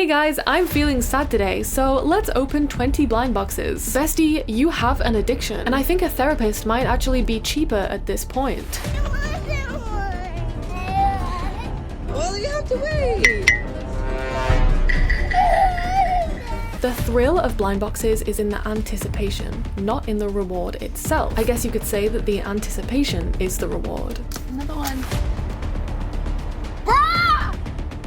Hey guys, I'm feeling sad today, so let's open 20 blind boxes. Bestie, you have an addiction, and I think a therapist might actually be cheaper at this point. Well, you have to wait. The thrill of blind boxes is in the anticipation, not in the reward itself. I guess you could say that the anticipation is the reward. Another one. Bruh!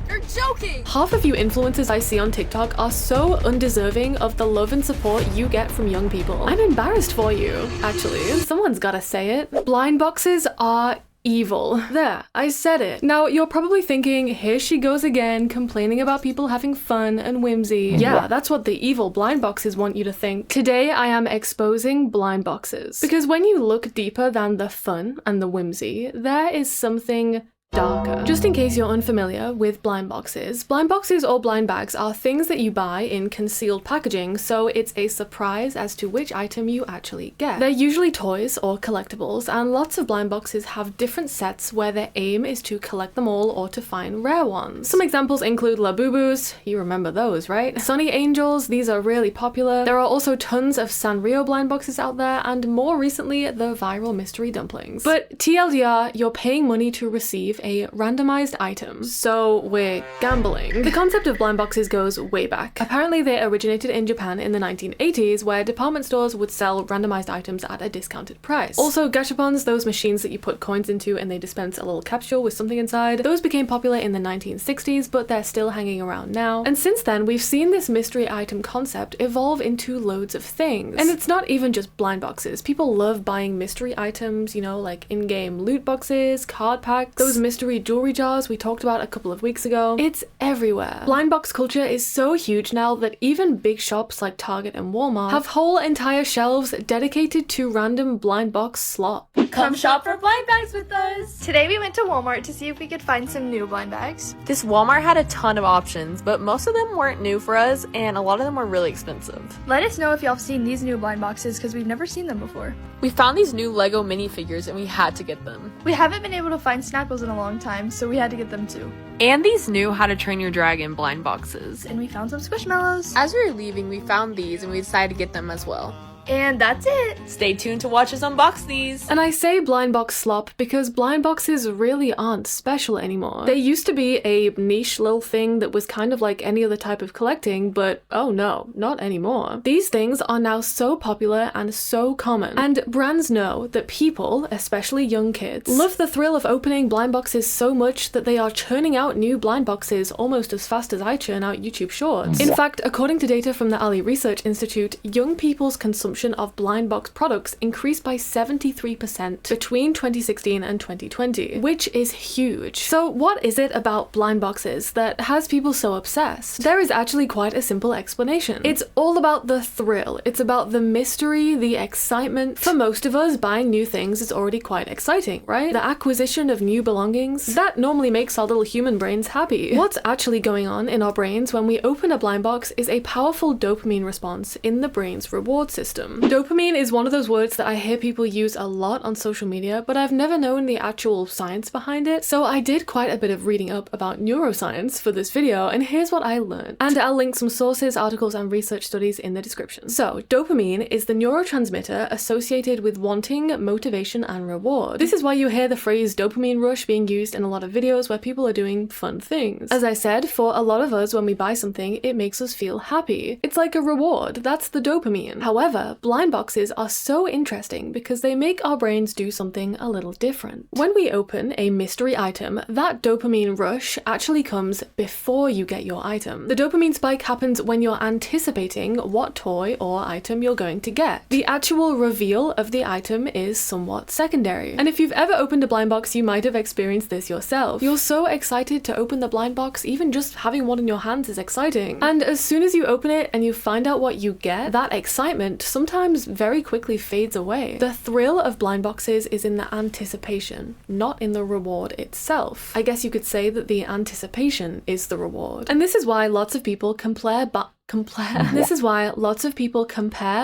You're joking! Half of you influencers I see on TikTok are so undeserving of the love and support you get from young people. I'm embarrassed for you, actually. Someone's gotta say it. Blind boxes are evil. There, I said it. Now, you're probably thinking, here she goes again, complaining about people having fun and whimsy. Yeah, that's what the evil blind boxes want you to think. Today, I am exposing blind boxes. Because when you look deeper than the fun and the whimsy, there is something darker. Just in case you're unfamiliar with blind boxes or blind bags are things that you buy in concealed packaging, so it's a surprise as to which item you actually get. They're usually toys or collectibles, and lots of blind boxes have different sets where their aim is to collect them all or to find rare ones. Some examples include Labubus, you remember those, right? Sunny Angels, these are really popular. There are also tons of Sanrio blind boxes out there, and more recently, the viral mystery dumplings. But TLDR, you're paying money to receive a randomized item, so we're gambling. The concept of blind boxes goes way back. Apparently they originated in Japan in the 1980s, where department stores would sell randomized items at a discounted price. Also, gachapons, those machines that you put coins into and they dispense a little capsule with something inside, those became popular in the 1960s, but they're still hanging around now. And since then, we've seen this mystery item concept evolve into loads of things. And it's not even just blind boxes. People love buying mystery items, you know, like in-game loot boxes, card packs, those mystery jewelry jars we talked about a couple of weeks ago. It's everywhere. Blind box culture is so huge now that even big shops like Target and Walmart have whole entire shelves dedicated to random blind box slop. Come shop for blind bags with us! Today we went to Walmart to see if we could find some new blind bags. This Walmart had a ton of options, but most of them weren't new for us, and a lot of them were really expensive. Let us know if y'all have seen these new blind boxes, because we've never seen them before. We found these new Lego minifigures and we had to get them. We haven't been able to find Snapples in a long time, so we had to get them too. And these new How to Train Your Dragon blind boxes. And we found some Squishmallows. As we were leaving, we found these and we decided to get them as well. And that's it! Stay tuned to watch us unbox these! And I say blind box slop because blind boxes really aren't special anymore. They used to be a niche little thing that was kind of like any other type of collecting, but oh no, not anymore. These things are now so popular and so common, and brands know that people, especially young kids, love the thrill of opening blind boxes so much that they are churning out new blind boxes almost as fast as I churn out YouTube shorts. In fact, according to data from the Ali Research Institute, young people's consumption of blind box products increased by 73% between 2016 and 2020, which is huge. So what is it about blind boxes that has people so obsessed? There is actually quite a simple explanation. It's all about the thrill. It's about the mystery, the excitement. For most of us, buying new things is already quite exciting, right? The acquisition of new belongings, that normally makes our little human brains happy. What's actually going on in our brains when we open a blind box is a powerful dopamine response in the brain's reward system. Dopamine is one of those words that I hear people use a lot on social media, but I've never known the actual science behind it, so I did quite a bit of reading up about neuroscience for this video, and here's what I learned. And I'll link some sources, articles, and research studies in the description. So, dopamine is the neurotransmitter associated with wanting, motivation, and reward. This is why you hear the phrase dopamine rush being used in a lot of videos where people are doing fun things. As I said, for a lot of us, when we buy something, it makes us feel happy. It's like a reward. That's the dopamine. However, blind boxes are so interesting because they make our brains do something a little different. When we open a mystery item, that dopamine rush actually comes before you get your item. The dopamine spike happens when you're anticipating what toy or item you're going to get. The actual reveal of the item is somewhat secondary. And if you've ever opened a blind box, you might have experienced this yourself. You're so excited to open the blind box, even just having one in your hands is exciting. And as soon as you open it and you find out what you get, that excitement sometimes very quickly fades away. The thrill of blind boxes is in the anticipation, not in the reward itself. I guess you could say that the anticipation is the reward. And this is why lots of people compare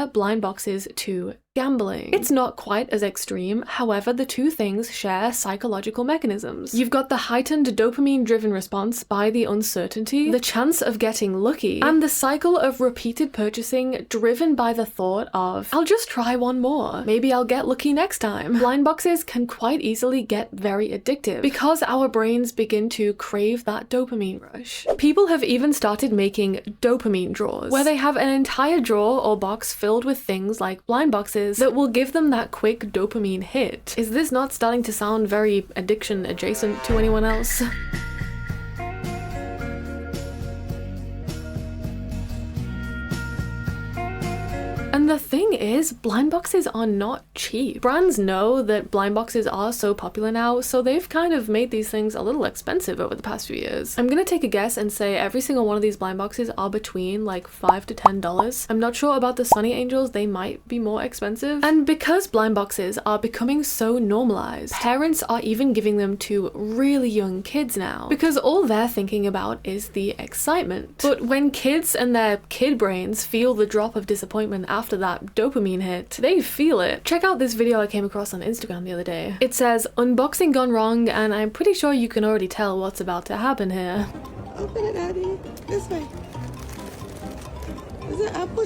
blind boxes to gambling. It's not quite as extreme, however, the two things share psychological mechanisms. You've got the heightened dopamine-driven response by the uncertainty, the chance of getting lucky, and the cycle of repeated purchasing driven by the thought of, I'll just try one more. Maybe I'll get lucky next time. Blind boxes can quite easily get very addictive because our brains begin to crave that dopamine rush. People have even started making dopamine drawers, where they have an entire drawer or box filled with things like blind boxes that will give them that quick dopamine hit. Is this not starting to sound very addiction adjacent to anyone else? And the thing is, blind boxes are not cheap. Brands know that blind boxes are so popular now, so they've kind of made these things a little expensive over the past few years. I'm gonna take a guess and say every single one of these blind boxes are between like $5 to $10. I'm not sure about the Sunny Angels, they might be more expensive. And because blind boxes are becoming so normalized, parents are even giving them to really young kids now, because all they're thinking about is the excitement. But when kids and their kid brains feel the drop of disappointment after that dopamine hit, they feel it. Check out this video I came across on Instagram the other day. It says, unboxing gone wrong, and I'm pretty sure you can already tell what's about to happen here. Open it, Daddy. This way. Is it apple?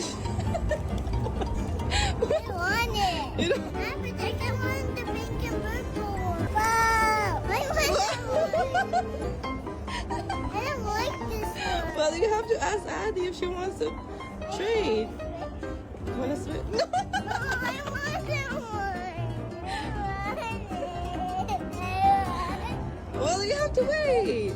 I want it. You don't- I want the pink and purple. Wow. I want that one. I don't like this one. Well, you have to ask Addie if she wants to trade. You want to switch? No. I want that one. Well, you have to wait.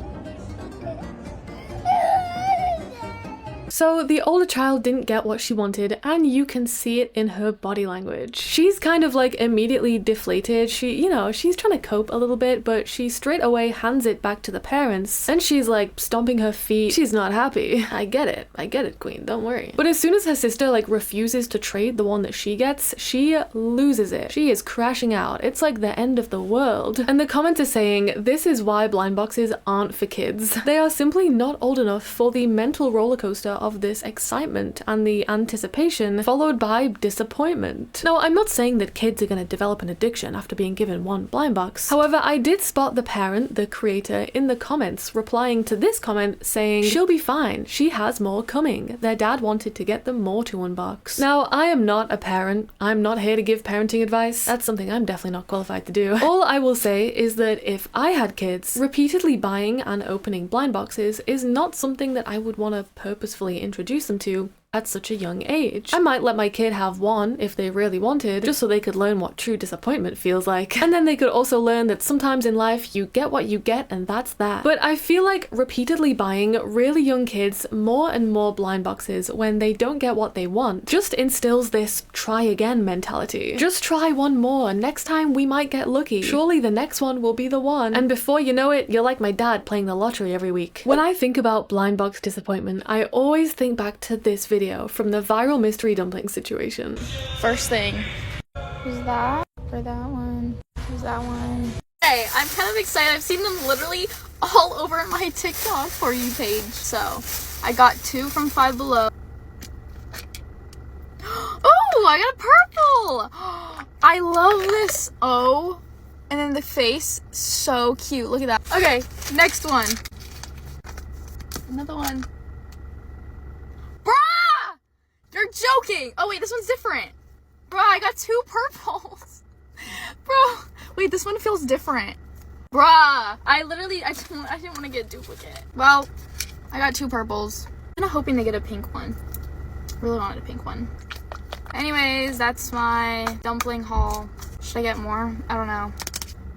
So the older child didn't get what she wanted, and you can see it in her body language. She's kind of like immediately deflated. She's trying to cope a little bit, but she straight away hands it back to the parents, and she's like stomping her feet. She's not happy. I get it, queen, don't worry. But as soon as her sister like refuses to trade the one that she gets, she loses it. She is crashing out. It's like the end of the world. And the comments are saying, this is why blind boxes aren't for kids. They are simply not old enough for the mental roller coaster of this excitement and the anticipation followed by disappointment. Now, I'm not saying that kids are going to develop an addiction after being given one blind box. However, I did spot the parent, the creator, in the comments replying to this comment saying, she'll be fine, she has more coming. Their dad wanted to get them more to unbox. Now, I am not a parent. I'm not here to give parenting advice. That's something I'm definitely not qualified to do. All I will say is that if I had kids, repeatedly buying and opening blind boxes is not something that I would want to purposefully introduce them to at such a young age. I might let my kid have one if they really wanted, just so they could learn what true disappointment feels like. And then they could also learn that sometimes in life you get what you get and that's that. But I feel like repeatedly buying really young kids more and more blind boxes when they don't get what they want just instills this try again mentality. Just try one more, next time we might get lucky. Surely the next one will be the one. And before you know it, you're like my dad playing the lottery every week. When I think about blind box disappointment, I always think back to this video from the viral mystery dumpling situation. First thing. Who's that? For that one. Who's that one? Hey, I'm kind of excited. I've seen them literally all over my TikTok For You page. So, I got 2 from Five Below. Oh, I got a purple! I love this. Oh, and then the face, so cute. Look at that. Okay, next one. Another one. Bruh! You're joking! Oh wait, this one's different. Bruh, I got 2 purples. Bro, wait, this one feels different. Bruh, I didn't want to get a duplicate. Well, I got 2 purples. I'm kind of hoping to get a pink one. Really wanted a pink one. Anyways, that's my dumpling haul. Should I get more? I don't know.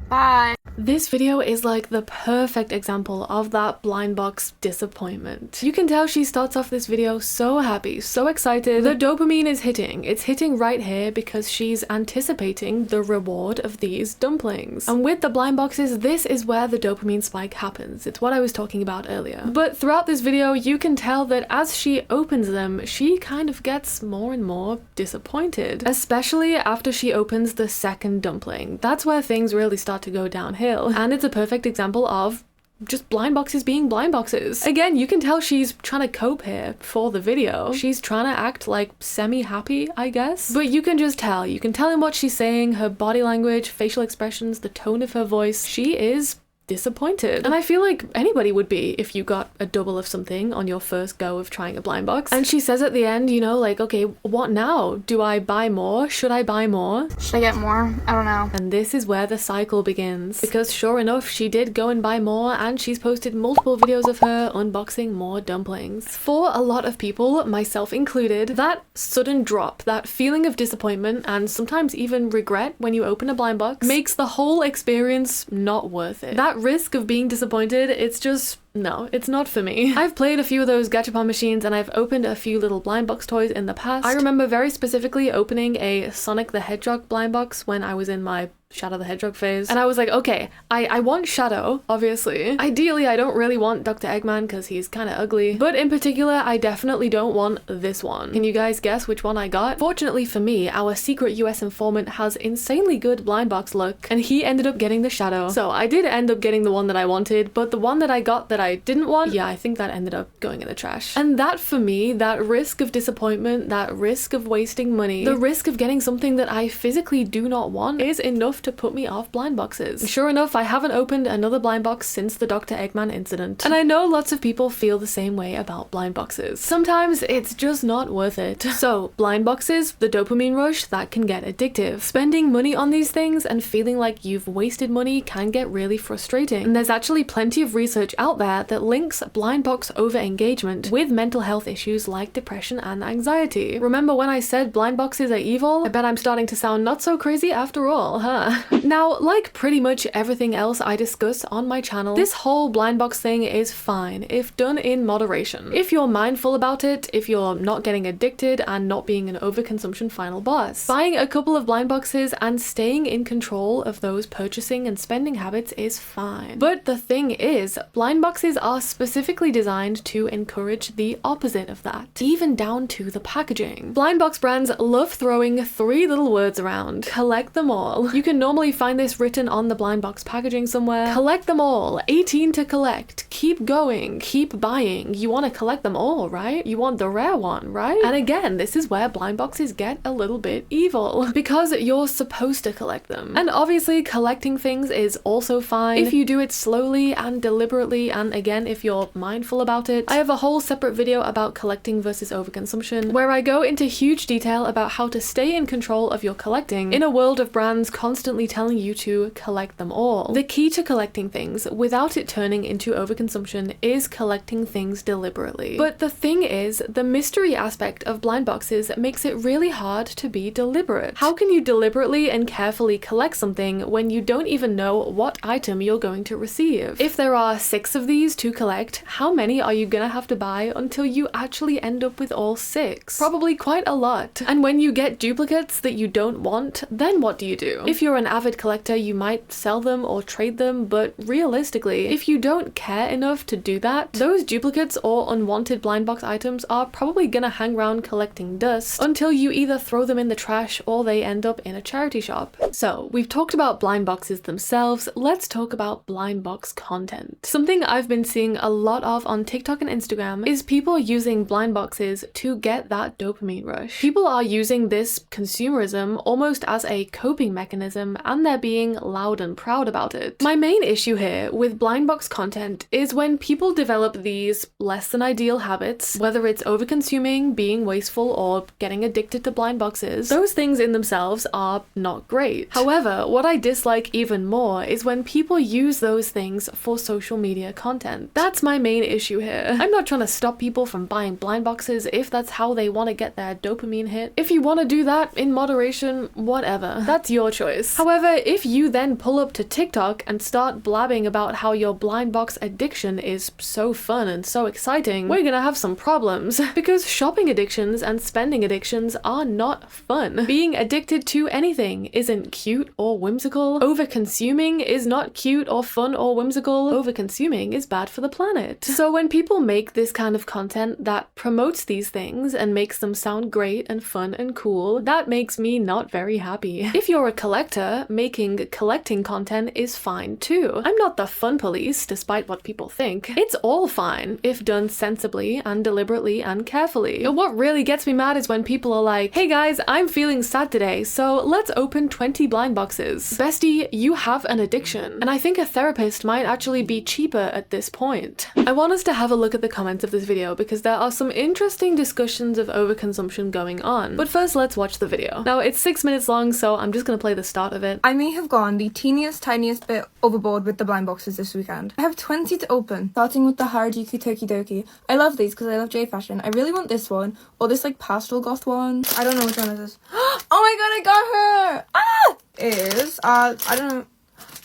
Bye. This video is like the perfect example of that blind box disappointment. You can tell she starts off this video so happy, so excited. The dopamine is hitting. It's hitting right here because she's anticipating the reward of these dumplings. And with the blind boxes, this is where the dopamine spike happens. It's what I was talking about earlier. But throughout this video, you can tell that as she opens them, she kind of gets more and more disappointed. Especially after she opens the second dumpling. That's where things really start to go downhill. And it's a perfect example of just blind boxes being blind boxes. Again, you can tell she's trying to cope here for the video. She's trying to act like semi-happy, I guess. But you can just tell. You can tell in what she's saying, her body language, facial expressions, the tone of her voice. She is disappointed. And I feel like anybody would be if you got a double of something on your first go of trying a blind box. And she says at the end, you know, like, okay, what now? Do I buy more? Should I buy more? Should I get more? I don't know. And this is where the cycle begins. Because sure enough, she did go and buy more, and she's posted multiple videos of her unboxing more dumplings. For a lot of people, myself included, that sudden drop, that feeling of disappointment and sometimes even regret when you open a blind box makes the whole experience not worth it. That risk of being disappointed, it's just, no, it's not for me. I've played a few of those gachapon machines and I've opened a few little blind box toys in the past. I remember very specifically opening a Sonic the Hedgehog blind box when I was in my Shadow the Hedgehog phase. And I was like, okay, I want Shadow, obviously. Ideally, I don't really want Dr. Eggman because he's kind of ugly. But in particular, I definitely don't want this one. Can you guys guess which one I got? Fortunately for me, our secret US informant has insanely good blind box luck, and he ended up getting the Shadow. So I did end up getting the one that I wanted, but the one that I got that I didn't want, yeah, I think that ended up going in the trash. And that for me, that risk of disappointment, that risk of wasting money, the risk of getting something that I physically do not want is enough to put me off blind boxes. And sure enough, I haven't opened another blind box since the Dr. Eggman incident. And I know lots of people feel the same way about blind boxes. Sometimes it's just not worth it. So, blind boxes, the dopamine rush, that can get addictive. Spending money on these things and feeling like you've wasted money can get really frustrating. And there's actually plenty of research out there that links blind box over engagement with mental health issues like depression and anxiety. Remember when I said blind boxes are evil? I bet I'm starting to sound not so crazy after all, huh? Now, like pretty much everything else I discuss on my channel, this whole blind box thing is fine if done in moderation. If you're mindful about it, if you're not getting addicted and not being an overconsumption final boss. Buying a couple of blind boxes and staying in control of those purchasing and spending habits is fine. But the thing is, blind boxes are specifically designed to encourage the opposite of that, even down to the packaging. Blind box brands love throwing three little words around: collect them all. You can normally find this written on the blind box packaging somewhere. Collect them all, 18 to collect, keep going, keep buying. You want to collect them all, right? You want the rare one, right? And again, this is where blind boxes get a little bit evil, because you're supposed to collect them. And obviously collecting things is also fine if you do it slowly and deliberately, and again, if you're mindful about it. I have a whole separate video about collecting versus overconsumption, where I go into huge detail about how to stay in control of your collecting in a world of brands constantly telling you to collect them all. The key to collecting things without it turning into overconsumption is collecting things deliberately. But the thing is, the mystery aspect of blind boxes makes it really hard to be deliberate. How can you deliberately and carefully collect something when you don't even know what item you're going to receive? If there are 6 of these to collect, how many are you gonna have to buy until you actually end up with all 6? Probably quite a lot. And when you get duplicates that you don't want, then what do you do? If you're an avid collector, you might sell them or trade them, but realistically, if you don't care enough to do that, those duplicates or unwanted blind box items are probably gonna hang around collecting dust until you either throw them in the trash or they end up in a charity shop. So, we've talked about blind boxes themselves, let's talk about blind box content. Something I've been seeing a lot of on TikTok and Instagram is people using blind boxes to get that dopamine rush. People are using this consumerism almost as a coping mechanism, and they're being loud and proud about it. My main issue here with blind box content is when people develop these less than ideal habits, whether it's over-consuming, being wasteful, or getting addicted to blind boxes. Those things in themselves are not great. However, what I dislike even more is when people use those things for social media content. That's my main issue here. I'm not trying to stop people from buying blind boxes if that's how they want to get their dopamine hit. If you want to do that in moderation, whatever. That's your choice. However, if you then pull up to TikTok and start blabbing about how your blind box addiction is so fun and so exciting, we're gonna have some problems. Because shopping addictions and spending addictions are not fun. Being addicted to anything isn't cute or whimsical. Over-consuming is not cute or fun or whimsical. Over-consuming is bad for the planet. So when people make this kind of content that promotes these things and makes them sound great and fun and cool, that makes me not very happy. If you're a collector, making collecting content is fine too. I'm not the fun police, despite what people think. It's all fine if done sensibly and deliberately and carefully. But what really gets me mad is when people are like, hey guys, I'm feeling sad today, so let's open 20 blind boxes. Bestie, you have an addiction. And I think a therapist might actually be cheaper at this point. I want us to have a look at the comments of this video because there are some interesting discussions of overconsumption going on. But first, let's watch the video. Now, it's 6 minutes long, so I'm just gonna play the start of it. I may have gone the teeniest, tiniest bit overboard with the blind boxes this weekend. I have 20 to open, starting with the Harajuku Tokidoki. I love these because I love J fashion. I really want this one, or this like pastel goth one. I don't know which one is this. Oh my god, I got her! Ah! Is, I don't know.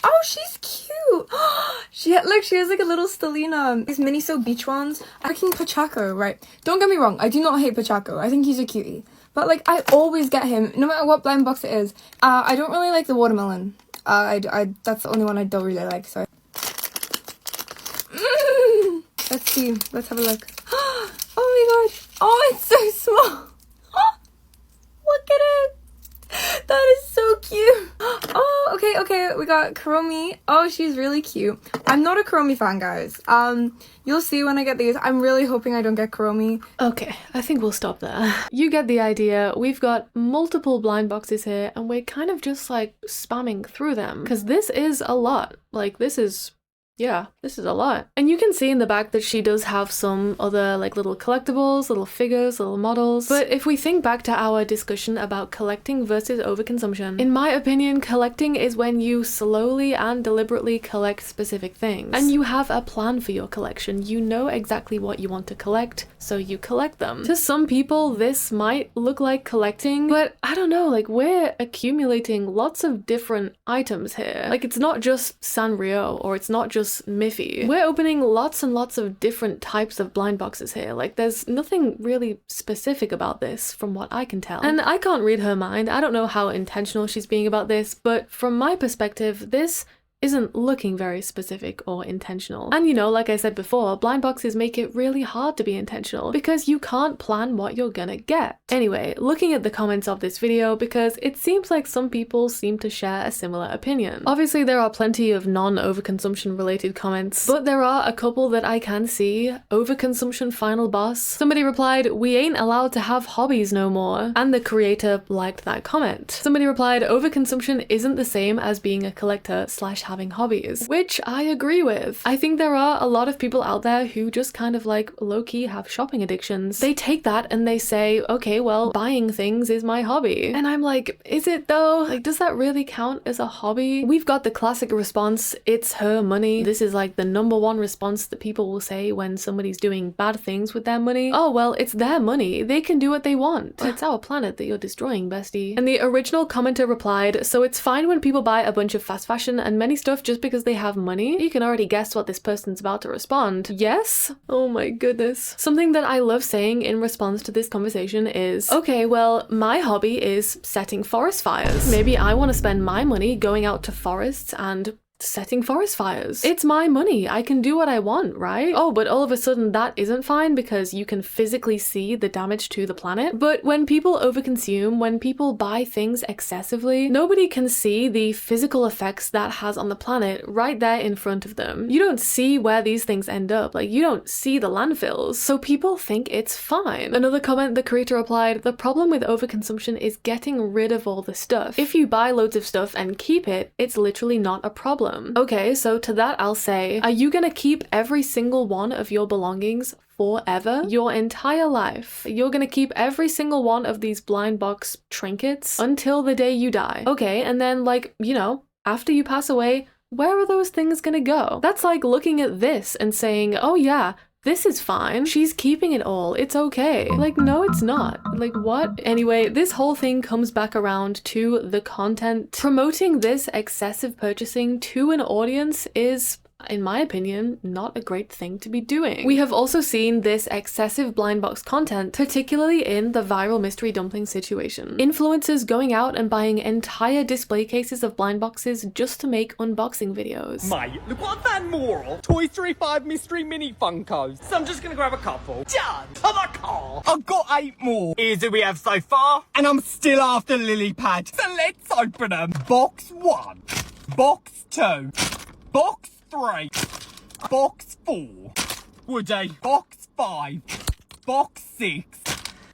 Oh, she's cute! She has like a little Stellina. These Miniso beach ones. I'm freaking Pachaco, right? Don't get me wrong, I do not hate Pachaco. I think he's a cutie. But like, I always get him, no matter what blind box it is. I don't really like the watermelon. That's the only one I don't really like, so. Let's see, let's have a look. Oh my god. Oh, it's so small. Look at it. That is so cute. Oh, okay, we got Kuromi. Oh, she's really cute. I'm not a Kuromi fan, guys. You'll see when I get these. I'm really hoping I don't get Kuromi. Okay, I think we'll stop there. You get the idea. We've got multiple blind boxes here and we're kind of just like spamming through them because this is a lot. Like, this is a lot. And you can see in the back that she does have some other like little collectibles, little figures, little models. But if we think back to our discussion about collecting versus overconsumption, in my opinion, collecting is when you slowly and deliberately collect specific things. And you have a plan for your collection. You know exactly what you want to collect, so you collect them. To some people, this might look like collecting, but I don't know, like we're accumulating lots of different items here. Like it's not just Sanrio or it's not just Miffy. We're opening lots and lots of different types of blind boxes here. Like there's nothing really specific about this from what I can tell. And I can't read her mind. I don't know how intentional she's being about this, but from my perspective, this isn't looking very specific or intentional. And you know, like I said before, blind boxes make it really hard to be intentional because you can't plan what you're gonna get. Anyway, looking at the comments of this video, because it seems like some people seem to share a similar opinion. Obviously, there are plenty of non-overconsumption related comments, but there are a couple that I can see. Overconsumption final boss. Somebody replied, "We ain't allowed to have hobbies no more." And the creator liked that comment. Somebody replied, "Overconsumption isn't the same as being a collector / having hobbies," which I agree with. I think there are a lot of people out there who just kind of like low-key have shopping addictions. They take that and they say, okay, well, buying things is my hobby. And I'm like, is it though? Like, does that really count as a hobby? We've got the classic response, it's her money. This is like the #1 response that people will say when somebody's doing bad things with their money. Oh, well, it's their money. They can do what they want. It's our planet that you're destroying, bestie. And the original commenter replied, "So it's fine when people buy a bunch of fast fashion and many stuff just because they have money?" You can already guess what this person's about to respond. Yes? Oh my goodness. Something that I love saying in response to this conversation is, okay, well, my hobby is setting forest fires. Maybe I want to spend my money going out to forests and setting forest fires. It's my money. I can do what I want, right? Oh, but all of a sudden that isn't fine because you can physically see the damage to the planet. But when people overconsume, when people buy things excessively, nobody can see the physical effects that has on the planet right there in front of them. You don't see where these things end up. Like, you don't see the landfills. So people think it's fine. Another comment, the creator replied, "The problem with overconsumption is getting rid of all the stuff. If you buy loads of stuff and keep it, it's literally not a problem." Okay, so to that I'll say, are you gonna keep every single one of your belongings forever? Your entire life? You're gonna keep every single one of these blind box trinkets until the day you die? Okay, and then like, you know, after you pass away, where are those things gonna go? That's like looking at this and saying, oh yeah, this is fine. She's keeping it all. It's okay. Like, no, it's not. Like, what? Anyway, this whole thing comes back around to the content. Promoting this excessive purchasing to an audience is in my opinion, not a great thing to be doing. We have also seen this excessive blind box content, particularly in the viral mystery dumpling situation. Influencers going out and buying entire display cases of blind boxes just to make unboxing videos. Mate, look what I found more of. Toy Story 5 Mystery Mini Funkos. So I'm just gonna grab a couple. Done! To the car! I've got 8 more. Here's who we have so far. And I'm still after Lily Pad. So let's open them. Box 1. Box 2. Box 3. Box 4. Woody. Box 5. Box 6.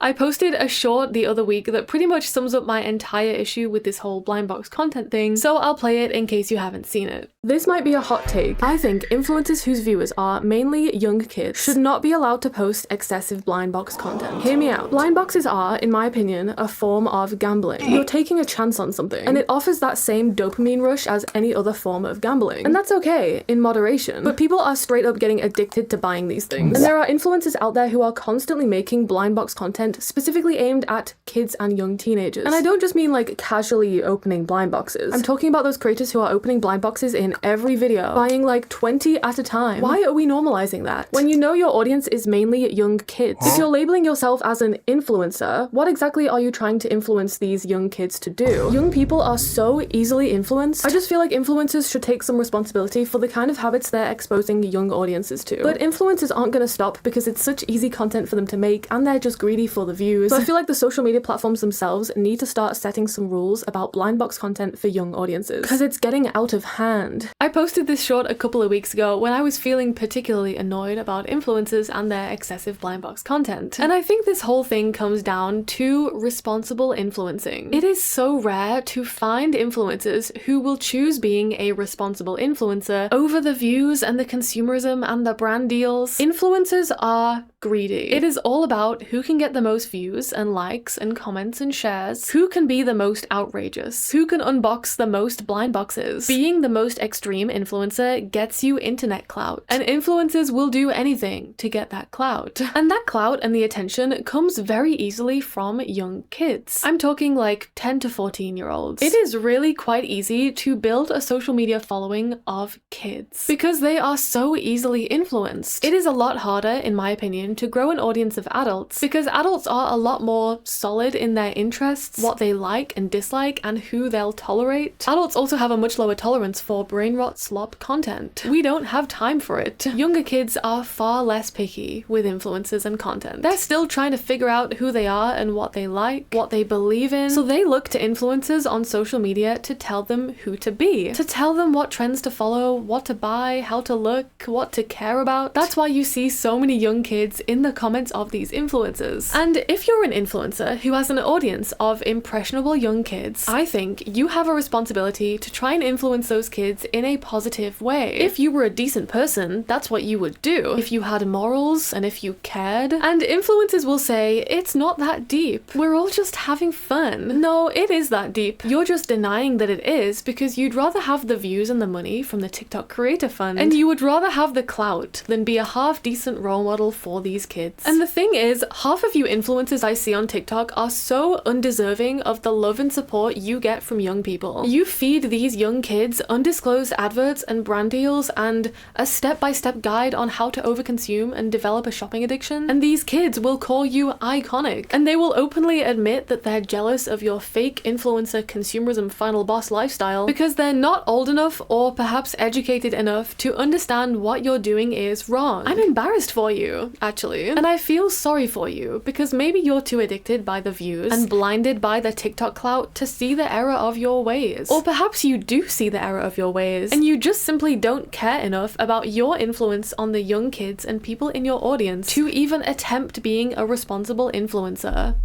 I posted a short the other week that pretty much sums up my entire issue with this whole blind box content thing, so I'll play it in case you haven't seen it. This might be a hot take. I think influencers whose viewers are mainly young kids should not be allowed to post excessive blind box content. Hear me out. Blind boxes are, in my opinion, a form of gambling. You're taking a chance on something, and it offers that same dopamine rush as any other form of gambling. And that's okay, in moderation. But people are straight up getting addicted to buying these things. And there are influencers out there who are constantly making blind box content specifically aimed at kids and young teenagers. And I don't just mean like casually opening blind boxes. I'm talking about those creators who are opening blind boxes in every video, buying like 20 at a time. Why are we normalizing that? When you know your audience is mainly young kids. If you're labeling yourself as an influencer, what exactly are you trying to influence these young kids to do? Young people are so easily influenced. I just feel like influencers should take some responsibility for the kind of habits they're exposing young audiences to. But influencers aren't gonna stop because it's such easy content for them to make and they're just greedy for the views. So I feel like the social media platforms themselves need to start setting some rules about blind box content for young audiences, because it's getting out of hand. I posted this short a couple of weeks ago when I was feeling particularly annoyed about influencers and their excessive blind box content. And I think this whole thing comes down to responsible influencing. It is so rare to find influencers who will choose being a responsible influencer over the views and the consumerism and the brand deals. Influencers are greedy. It is all about who can get the most views and likes and comments and shares, who can be the most outrageous, who can unbox the most blind boxes. Being the most extreme influencer gets you internet clout, and influencers will do anything to get that clout. And that clout and the attention comes very easily from young kids. I'm talking like 10 to 14-year-olds. It is really quite easy to build a social media following of kids because they are so easily influenced. It is a lot harder, in my opinion, to grow an audience of adults because adults are a lot more solid in their interests, what they like and dislike, and who they'll tolerate. Adults also have a much lower tolerance for brain rot slop content. We don't have time for it. Younger kids are far less picky with influencers and content. They're still trying to figure out who they are and what they like, what they believe in, so they look to influencers on social media to tell them who to be, to tell them what trends to follow, what to buy, how to look, what to care about. That's why you see so many young kids in the comments of these influencers. And if you're an influencer who has an audience of impressionable young kids, I think you have a responsibility to try and influence those kids in a positive way. If you were a decent person, that's what you would do. If you had morals and if you cared. And influencers will say, it's not that deep. We're all just having fun. No, it is that deep. You're just denying that it is because you'd rather have the views and the money from the TikTok Creator Fund, and you would rather have the clout than be a half-decent role model for these kids. And the thing is, half of you influencers I see on TikTok are so undeserving of the love and support you get from young people. You feed these young kids undisclosed adverts and brand deals and a step-by-step guide on how to overconsume and develop a shopping addiction, and these kids will call you iconic, and they will openly admit that they're jealous of your fake influencer consumerism final boss lifestyle because they're not old enough or perhaps educated enough to understand what you're doing is wrong. I'm embarrassed for you, actually, and I feel sorry for you because maybe you're too addicted by the views and blinded by the TikTok clout to see the error of your ways. Or perhaps you do see the error of your ways and you just simply don't care enough about your influence on the young kids and people in your audience to even attempt being a responsible influencer.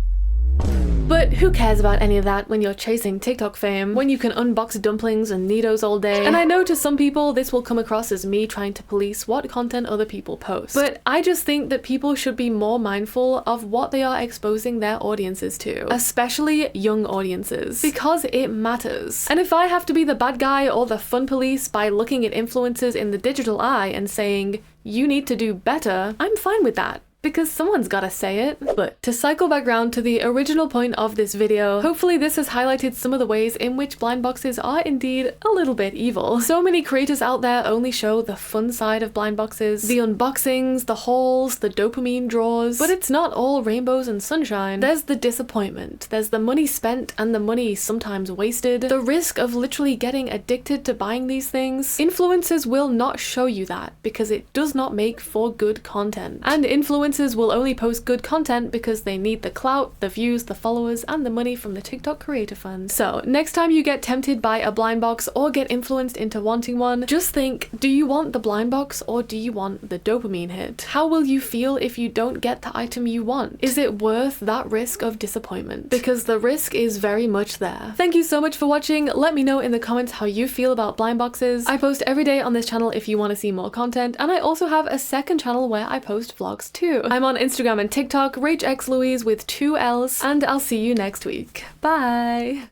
But who cares about any of that when you're chasing TikTok fame, when you can unbox dumplings and needles all day? And I know to some people this will come across as me trying to police what content other people post. But I just think that people should be more mindful of what they are exposing their audiences to, especially young audiences, because it matters. And if I have to be the bad guy or the fun police by looking at influencers in the digital eye and saying, you need to do better, I'm fine with that. because someone's gotta say it. But to cycle back round to the original point of this video, hopefully this has highlighted some of the ways in which blind boxes are indeed a little bit evil. So many creators out there only show the fun side of blind boxes, the unboxings, the hauls, the dopamine draws, but it's not all rainbows and sunshine. There's the disappointment, there's the money spent and the money sometimes wasted, the risk of literally getting addicted to buying these things. Influencers will not show you that because it does not make for good content. And influencers will only post good content because they need the clout, the views, the followers, and the money from the TikTok creator fund. So next time you get tempted by a blind box or get influenced into wanting one, just think, do you want the blind box or do you want the dopamine hit? How will you feel if you don't get the item you want? Is it worth that risk of disappointment? Because the risk is very much there. Thank you so much for watching. Let me know in the comments how you feel about blind boxes. I post every day on this channel if you want to see more content, and I also have a second channel where I post vlogs too. I'm on Instagram and TikTok, RachXLouise with 2 L's, and I'll see you next week. Bye!